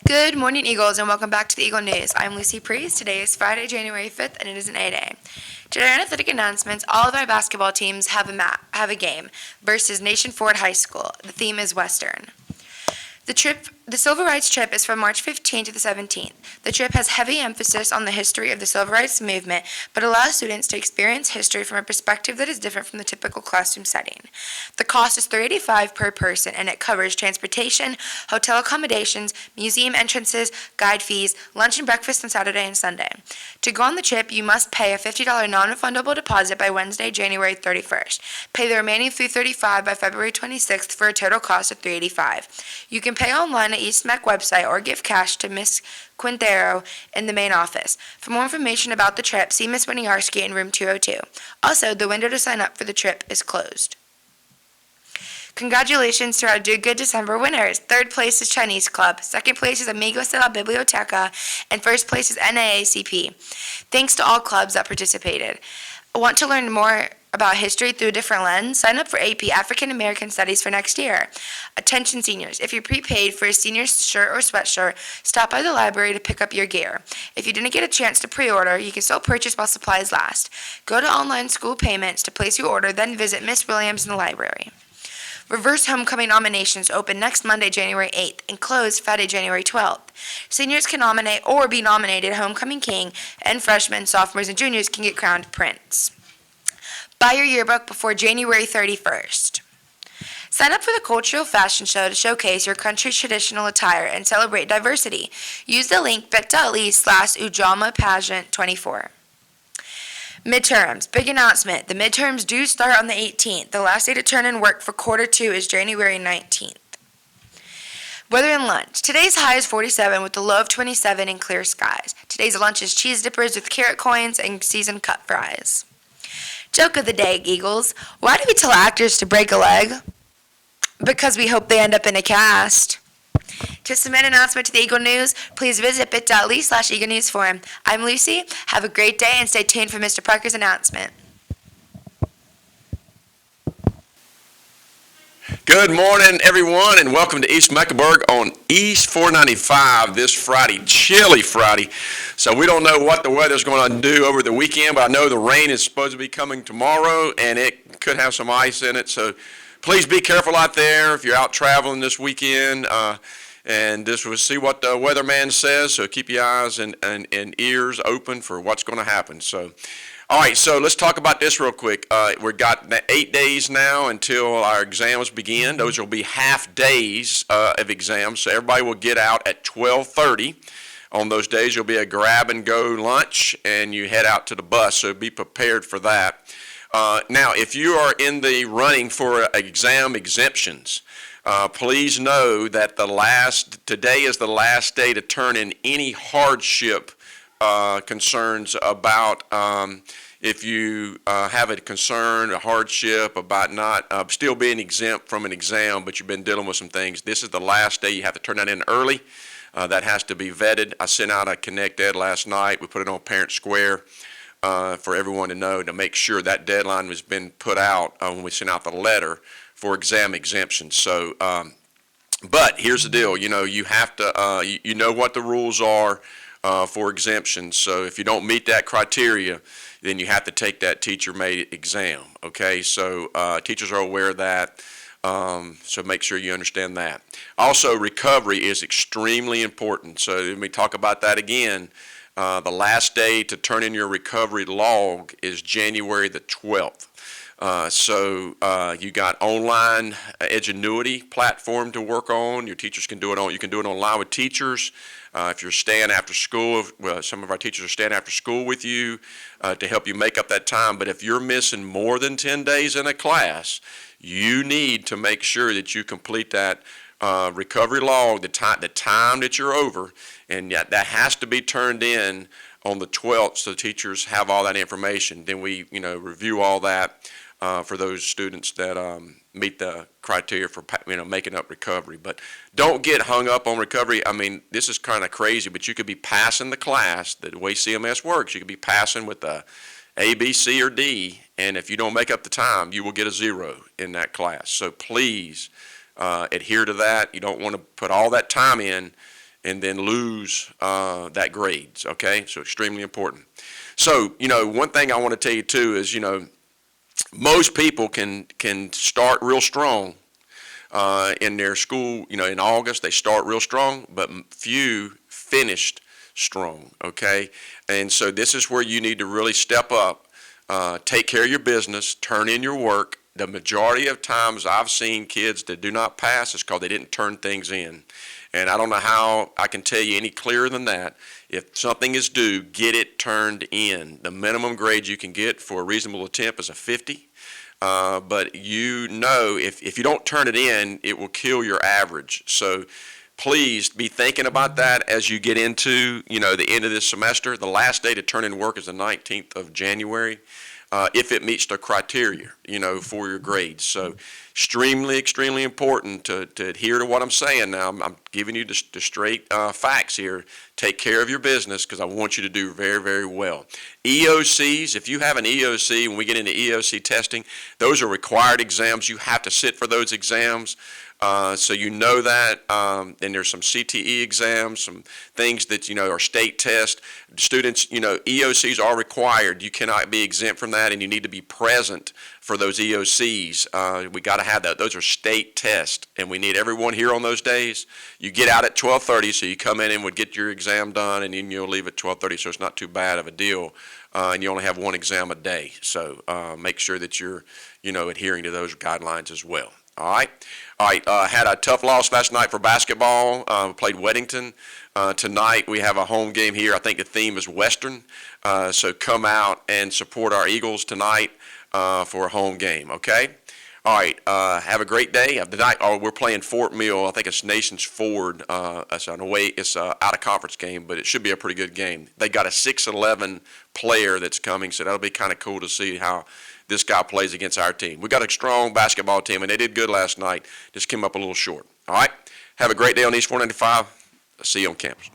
Good morning, Eagles, and welcome back to the Eagle News. I'm Lucy Priest. Today is Friday, January 5th, and it is an A-Day. Today are athletic announcements. All of our basketball teams have a game versus Nation Ford High School. The theme is Western. The Civil Rights trip is from March 15th to the 17th. The trip has heavy emphasis on the history of the Civil Rights Movement, but allows students to experience history from a perspective that is different from the typical classroom setting. The cost is $385 per person, and it covers transportation, hotel accommodations, museum entrances, guide fees, lunch and breakfast on Saturday and Sunday. To go on the trip, you must pay a $50 non-refundable deposit by Wednesday, January 31st. Pay the remaining $335 by February 26th for a total cost of $385. You can pay online at East MEC website or give cash to Miss Quintero in the main office. For more information about the trip, see Miss Winiarski in room 202. Also, the window to sign up for the trip is closed. Congratulations to our Do Good December winners. Third place is Chinese Club. Second place is Amigos de la Biblioteca. And first place is NAACP. Thanks to all clubs that participated. Want to learn more about history through a different lens? Sign up for AP African American Studies for next year. Attention seniors, if you're prepaid for a senior shirt or sweatshirt, stop by the library to pick up your gear. If you didn't get a chance to pre-order, you can still purchase while supplies last. Go to online school payments to place your order, then visit Miss Williams in the library. Reverse homecoming nominations open next Monday, January 8th, and close Friday, January 12th. Seniors can nominate or be nominated homecoming king, and freshmen, sophomores, and juniors can get crowned prince. Buy your yearbook before January 31st. Sign up for the cultural fashion show to showcase your country's traditional attire and celebrate diversity. Use the link bit.ly/ujama-pageant24. Midterms. Big announcement. The midterms do start on the 18th. The last day to turn in work for quarter 2 is January 19th. Weather and lunch. Today's high is 47 with a low of 27 and clear skies. Today's lunch is cheese dippers with carrot coins and seasoned cut fries. Joke of the day, Eagles. Why do we tell actors to break a leg? Because we hope they end up in a cast. To submit an announcement to the Eagle News, please visit bit.ly/Eagle News Forum. I'm Lucy. Have a great day and stay tuned for Mr. Parker's announcement. Good morning, everyone, and welcome to East Mecklenburg on East 495 this Friday, chilly Friday. So we don't know what the weather's going to do over the weekend, but I know the rain is supposed to be coming tomorrow, and it could have some ice in it. So please be careful out there if you're out traveling this weekend, and just we'll see what the weatherman says. So keep your eyes and ears open for what's going to happen. So. All right, so let's talk about this real quick. We've got 8 days now until our exams begin. Those will be half days of exams, so everybody will get out at 12:30. On those days, you'll be a grab-and-go lunch, and you head out to the bus, so be prepared for that. Now, if you are in the running for exam exemptions, please know that today is the last day to turn in any hardship concerns about if you have a concern, a hardship about not still being exempt from an exam, but you've been dealing with some things. This is the last day. You have to turn that in early. That has to be vetted. I sent out a Connect Ed last night. We put it on Parent Square for everyone to know, to make sure that deadline has been put out when we sent out the letter for exam exemptions. So, but here's the deal. You have to, you know what the rules are for exemptions. So if you don't meet that criteria, then you have to take that teacher-made exam. Okay, so teachers are aware of that. So make sure you understand that. Also, recovery is extremely important. So let me talk about that again. The last day to turn in your recovery log is January the 12th. So you got online Edgenuity platform to work on. Your teachers can do it on. You can do it online with teachers. If you're staying after school, some of our teachers are staying after school with you to help you make up that time. But if you're missing more than 10 days in a class, you need to make sure that you complete that recovery log, the time that you're over, and that has to be turned in on the 12th, so the teachers have all that information. Then we, review all that for those students that meet the criteria for making up recovery. But don't get hung up on recovery. I mean, this is kind of crazy, but you could be passing the class the way CMS works. You could be passing with a A, B, C, or D, and if you don't make up the time, you will get a 0 in that class. So please adhere to that. You don't want to put all that time in and then lose that grades, okay? So extremely important. So, one thing I want to tell you too is, most people can start real strong in their school, in August, they start real strong, but few finished strong, okay? And so this is where you need to really step up, take care of your business, turn in your work. The majority of times I've seen kids that do not pass is because they didn't turn things in. And I don't know how I can tell you any clearer than that. If something is due, get it turned in. The minimum grade you can get for a reasonable attempt is a 50. But if you don't turn it in, it will kill your average. So please be thinking about that as you get into, the end of this semester. The last day to turn in work is the 19th of January. If it meets the criteria, for your grades. So extremely important to adhere to what I'm saying now. I'm giving you the straight facts here. Take care of your business because I want you to do very, very well. EOCs, if you have an EOC, when we get into EOC testing, those are required exams. You have to sit for those exams. So that. Then there's some CTE exams, some things that, are state tests. Students, EOCs are required. You cannot be exempt from that, and you need to be present for those EOCs. We got to have that. Those are state tests, and we need everyone here on those days. You get out at 12:30, so you come in and would get your exam done, and then you'll leave at 12:30, so it's not too bad of a deal. And you only have one exam a day, so make sure that you're, adhering to those guidelines as well. All right. Had a tough loss last night for basketball. Played Weddington. Tonight we have a home game here. I think the theme is Western. So come out and support our Eagles tonight for a home game, okay? All right. Have a great day. Tonight we're playing Fort Mill. I think it's Nations Ford. It's out of conference game, but it should be a pretty good game. They got a 6'11" player that's coming, so that'll be kind of cool to see how this guy plays against our team. We got a strong basketball team, and they did good last night. Just came up a little short. All right? Have a great day on East 495. I'll see you on campus.